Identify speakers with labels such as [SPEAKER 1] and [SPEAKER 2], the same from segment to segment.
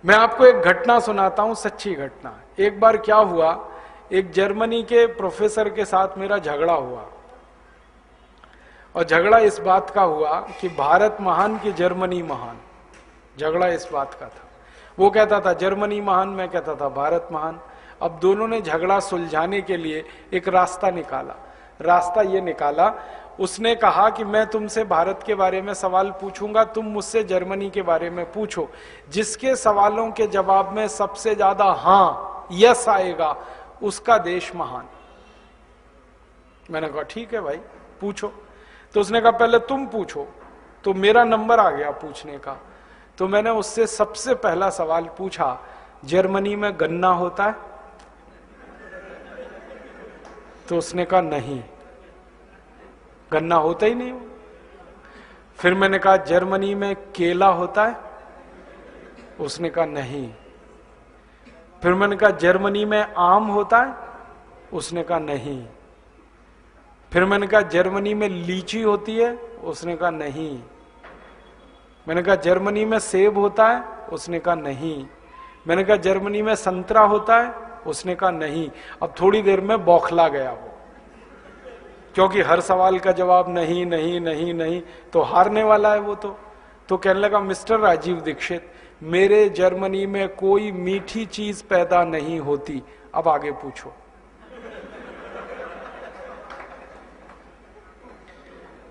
[SPEAKER 1] मैं आपको एक घटना सुनाता हूं, सच्ची घटना। एक बार क्या हुआ, एक जर्मनी के प्रोफेसर के साथ मेरा झगड़ा हुआ, और झगड़ा इस बात का हुआ कि भारत महान कि जर्मनी महान। झगड़ा इस बात का था। वो कहता था जर्मनी महान, मैं कहता था भारत महान। अब दोनों ने झगड़ा सुलझाने के लिए एक रास्ता निकाला। रास्ता ये निकाला, उसने कहा कि मैं तुमसे भारत के बारे में सवाल पूछूंगा, तुम मुझसे जर्मनी के बारे में पूछो। जिसके सवालों के जवाब में सबसे ज्यादा हाँ, यस आएगा, उसका देश महान। मैंने कहा ठीक है भाई, पूछो। तो उसने कहा पहले तुम पूछो। तो मेरा नंबर आ गया पूछने का। तो मैंने उससे सबसे पहला सवाल पूछा, जर्मनी में गन्ना होता है? तो उसने कहा नहीं, गन्ना होता ही नहीं। फिर मैंने कहा जर्मनी में केला होता है? उसने कहा नहीं। फिर मैंने कहा जर्मनी में आम होता है? उसने कहा नहीं। फिर मैंने कहा जर्मनी में लीची होती है? उसने कहा नहीं। मैंने कहा जर्मनी में सेब होता है? उसने कहा नहीं। मैंने कहा जर्मनी में संतरा होता है? उसने कहा नहीं। अब थोड़ी देर में बौखला गया वो, क्योंकि हर सवाल का जवाब नहीं नहीं नहीं नहीं, तो हारने वाला है वो। तो कहने लगा मिस्टर राजीव दीक्षित, मेरे जर्मनी में कोई मीठी चीज पैदा नहीं होती, अब आगे पूछो।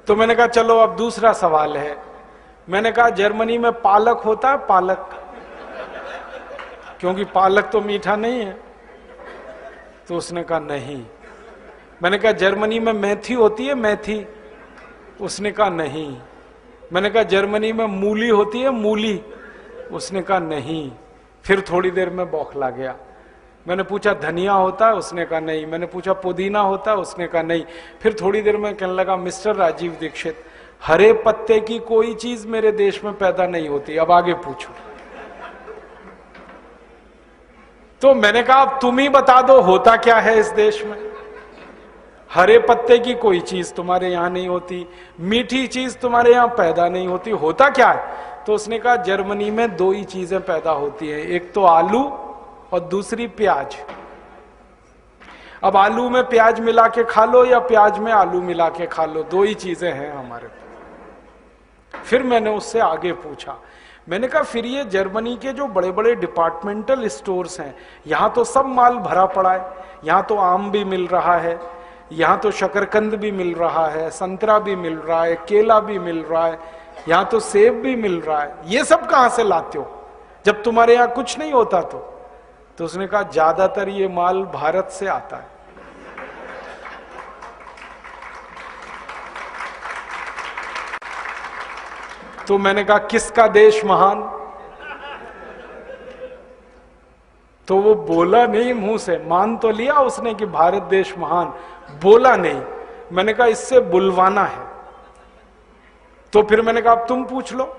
[SPEAKER 1] तो मैंने कहा चलो अब दूसरा सवाल है। मैंने कहा जर्मनी में पालक होता है? पालक, क्योंकि पालक तो मीठा नहीं है। तो उसने कहा नहीं। मैंने कहा जर्मनी में मेथी होती है? मेथी? उसने कहा नहीं। मैंने कहा जर्मनी में मूली होती है? मूली? उसने कहा नहीं। फिर थोड़ी देर में बौखला गया। मैंने पूछा धनिया होता है? उसने कहा नहीं। मैंने पूछा पुदीना होता है? उसने कहा नहीं। फिर थोड़ी देर में कहने लगा मिस्टर राजीव दीक्षित, हरे पत्ते की कोई चीज मेरे देश में पैदा नहीं होती, अब आगे पूछो। तो मैंने कहा अब तुम ही बता दो होता क्या है इस देश में। हरे पत्ते की कोई चीज तुम्हारे यहां नहीं होती, मीठी चीज तुम्हारे यहां पैदा नहीं होती, होता क्या है? तो उसने कहा जर्मनी में दो ही चीजें पैदा होती हैं, एक तो आलू और दूसरी प्याज। अब आलू में प्याज मिला के खा लो या प्याज में आलू मिला के खा लो, दो ही चीजें हैं हमारे पास। फिर मैंने उससे आगे पूछा, मैंने कहा फिर ये जर्मनी के जो बड़े बड़े डिपार्टमेंटल स्टोर्स हैं, यहां तो सब माल भरा पड़ा है, यहां तो आम भी मिल रहा है, यहां तो शकरकंद भी मिल रहा है, संतरा भी मिल रहा है, केला भी मिल रहा है, यहां तो सेब भी मिल रहा है, ये सब कहां से लाते हो जब तुम्हारे यहां कुछ नहीं होता? तो उसने कहा ज्यादातर ये माल भारत से आता है। तो मैंने कहा किसका देश महान? तो वो बोला नहीं मुंह से, मान तो लिया उसने कि भारत देश महान, बोला नहीं। मैंने कहा इससे बुलवाना है। तो फिर मैंने कहा अब तुम पूछ लो,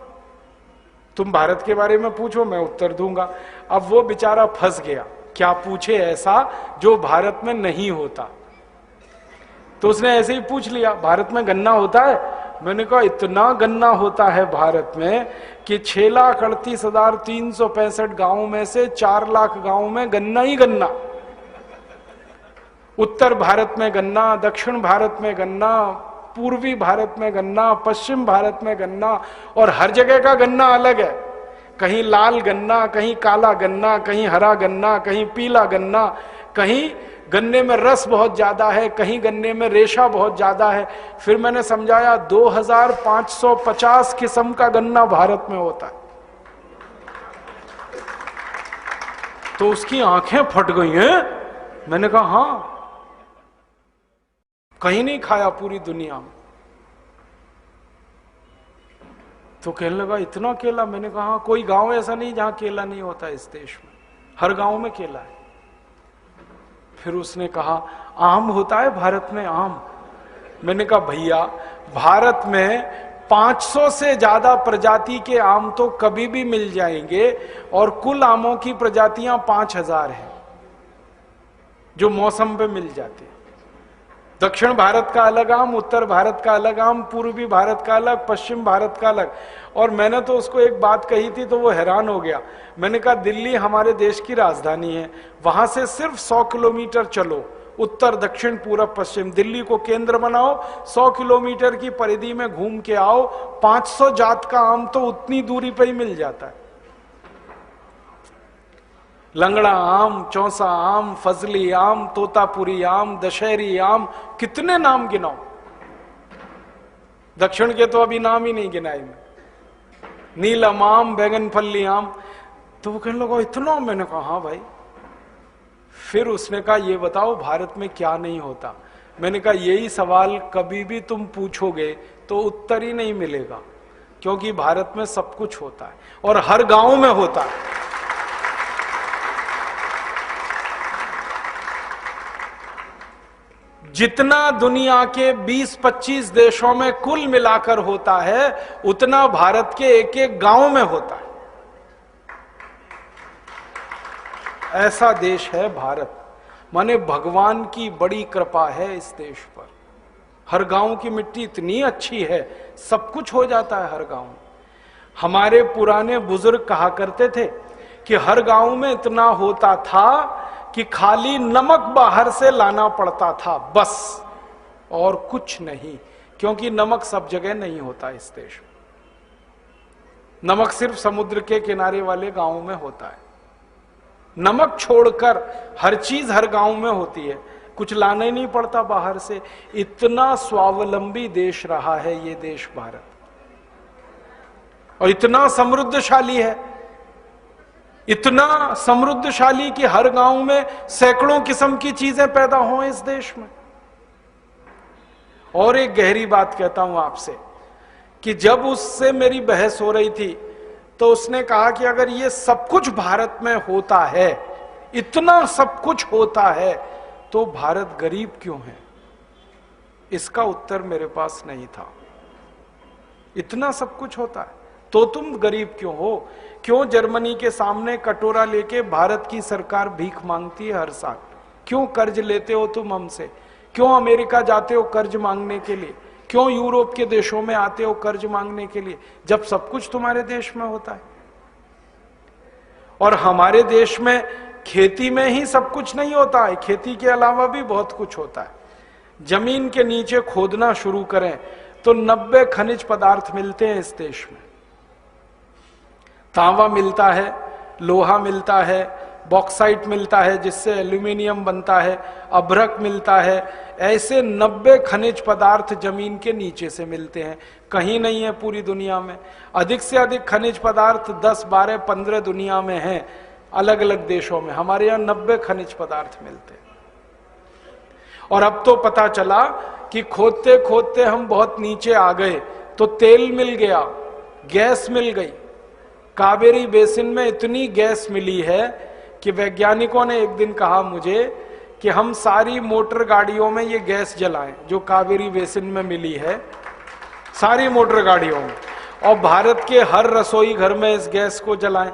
[SPEAKER 1] तुम भारत के बारे में पूछो, मैं उत्तर दूंगा। अब वो बेचारा फंस गया, क्या पूछे ऐसा जो भारत में नहीं होता। तो उसने ऐसे ही पूछ लिया भारत में गन्ना होता है? मैंने कहा इतना गन्ना होता है भारत में कि 6,38,365 गांवों में से 4 लाख गांवों में गन्ना ही गन्ना। उत्तर भारत में गन्ना, दक्षिण भारत में गन्ना, पूर्वी भारत में गन्ना, पश्चिम भारत में गन्ना, और हर जगह का गन्ना अलग है। कहीं लाल गन्ना, कहीं काला गन्ना, कहीं हरा गन्ना, कहीं पीला गन्ना, कहीं गन्ने में रस बहुत ज्यादा है, कहीं गन्ने में रेशा बहुत ज्यादा है। फिर मैंने समझाया 2550 किस्म का गन्ना भारत में होता है। तो उसकी आंखें फट गई हैं। मैंने कहा हाँ, कहीं नहीं खाया पूरी दुनिया में। तो कहने लगा इतना केला? मैंने कहा हाँ, कोई गांव ऐसा नहीं जहां केला नहीं होता इस देश में, हर गांव में केला है। फिर उसने कहा आम होता है भारत में? आम? मैंने कहा भैया भारत में 500 से ज्यादा प्रजाति के आम तो कभी भी मिल जाएंगे, और कुल आमों की प्रजातियां 5000 हैं जो मौसम पे मिल जाते हैं। दक्षिण भारत का अलग आम, उत्तर भारत का अलग आम, पूर्वी भारत का अलग, पश्चिम भारत का अलग। और मैंने तो उसको एक बात कही थी तो वो हैरान हो गया। मैंने कहा दिल्ली हमारे देश की राजधानी है, वहां से सिर्फ 100 किलोमीटर चलो, उत्तर दक्षिण पूरब पश्चिम, दिल्ली को केंद्र बनाओ, 100 किलोमीटर की परिधि में घूम के आओ, 500 जात का आम तो उतनी दूरी पर ही मिल जाता है। लंगड़ा आम, चौसा आम, फजली आम, तोतापुरी आम, दशहरी आम, कितने नाम गिनाओ। दक्षिण के तो अभी नाम ही नहीं गिनाए मैं। नीलम आम, बैगनफली आम। तो वो कहने लगा इतना? मैंने कहा हाँ भाई। फिर उसने कहा ये बताओ भारत में क्या नहीं होता। मैंने कहा यही सवाल कभी भी तुम पूछोगे तो उत्तर ही नहीं मिलेगा, क्योंकि भारत में सब कुछ होता है और हर गांव में होता है। जितना दुनिया के 20-25 देशों में कुल मिलाकर होता है, उतना भारत के एक एक गांव में होता है। ऐसा देश है भारत। माने भगवान की बड़ी कृपा है इस देश पर। हर गांव की मिट्टी इतनी अच्छी है, सब कुछ हो जाता है हर गांव में। हमारे पुराने बुजुर्ग कहा करते थे कि हर गांव में इतना होता था कि खाली नमक बाहर से लाना पड़ता था बस, और कुछ नहीं, क्योंकि नमक सब जगह नहीं होता इस देश में। नमक सिर्फ समुद्र के किनारे वाले गांवों में होता है। नमक छोड़कर हर चीज हर गांव में होती है, कुछ लाना ही नहीं पड़ता बाहर से। इतना स्वावलंबी देश रहा है ये देश भारत, और इतना समृद्धशाली है, इतना समृद्धशाली कि हर गांव में सैकड़ों किस्म की चीजें पैदा हो इस देश में। और एक गहरी बात कहता हूं आपसे कि जब उससे मेरी बहस हो रही थी तो उसने कहा कि अगर ये सब कुछ भारत में होता है, इतना सब कुछ होता है, तो भारत गरीब क्यों है? इसका उत्तर मेरे पास नहीं था। इतना सब कुछ होता है तो तुम गरीब क्यों हो? क्यों जर्मनी के सामने कटोरा लेके भारत की सरकार भीख मांगती है हर साल? क्यों कर्ज लेते हो तुम हमसे? क्यों अमेरिका जाते हो कर्ज मांगने के लिए? क्यों यूरोप के देशों में आते हो कर्ज मांगने के लिए, जब सब कुछ तुम्हारे देश में होता है? और हमारे देश में खेती में ही सब कुछ नहीं होता है, खेती के अलावा भी बहुत कुछ होता है। जमीन के नीचे खोदना शुरू करें तो 90 खनिज पदार्थ मिलते हैं इस देश में। तांबा मिलता है, लोहा मिलता है, बॉक्साइट मिलता है जिससे एल्यूमिनियम बनता है, अभ्रक मिलता है। ऐसे 90 खनिज पदार्थ जमीन के नीचे से मिलते हैं, कहीं नहीं है पूरी दुनिया में। अधिक से अधिक खनिज पदार्थ 10, 12, 15 दुनिया में हैं, अलग अलग देशों में। हमारे यहाँ 90 खनिज पदार्थ मिलते हैं। और अब तो पता चला कि खोदते खोदते हम बहुत नीचे आ गए तो तेल मिल गया, गैस मिल गई। कावेरी बेसिन में इतनी गैस मिली है कि वैज्ञानिकों ने एक दिन कहा मुझे कि हम सारी मोटर गाड़ियों में ये गैस जलाएं जो कावेरी बेसिन में मिली है, सारी मोटर गाड़ियों में, और भारत के हर रसोई घर में इस गैस को जलाएं।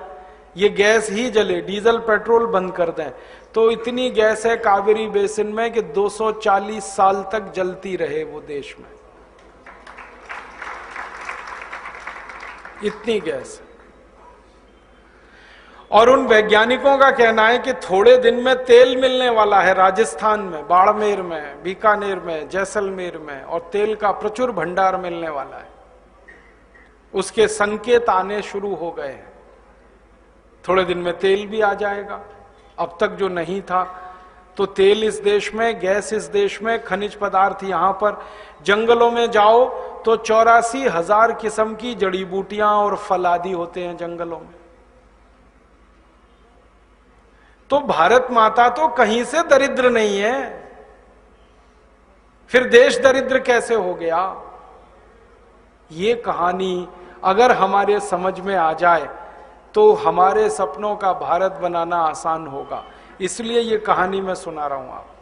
[SPEAKER 1] ये गैस ही जले, डीजल पेट्रोल बंद कर दें तो इतनी गैस है कावेरी बेसिन में कि 240 साल तक जलती रहे वो देश में, इतनी गैस। और उन वैज्ञानिकों का कहना है कि थोड़े दिन में तेल मिलने वाला है राजस्थान में, बाड़मेर में, बीकानेर में, जैसलमेर में, और तेल का प्रचुर भंडार मिलने वाला है। उसके संकेत आने शुरू हो गए हैं। थोड़े दिन में तेल भी आ जाएगा, अब तक जो नहीं था। तो तेल इस देश में, गैस इस देश में, खनिज पदार्थ यहां पर। जंगलों में जाओ तो 84,000 किस्म की जड़ी बूटियां और फल आदि होते हैं जंगलों में। तो भारत माता तो कहीं से दरिद्र नहीं है, फिर देश दरिद्र कैसे हो गया? ये कहानी अगर हमारे समझ में आ जाए तो हमारे सपनों का भारत बनाना आसान होगा। इसलिए ये कहानी मैं सुना रहा हूं आपको।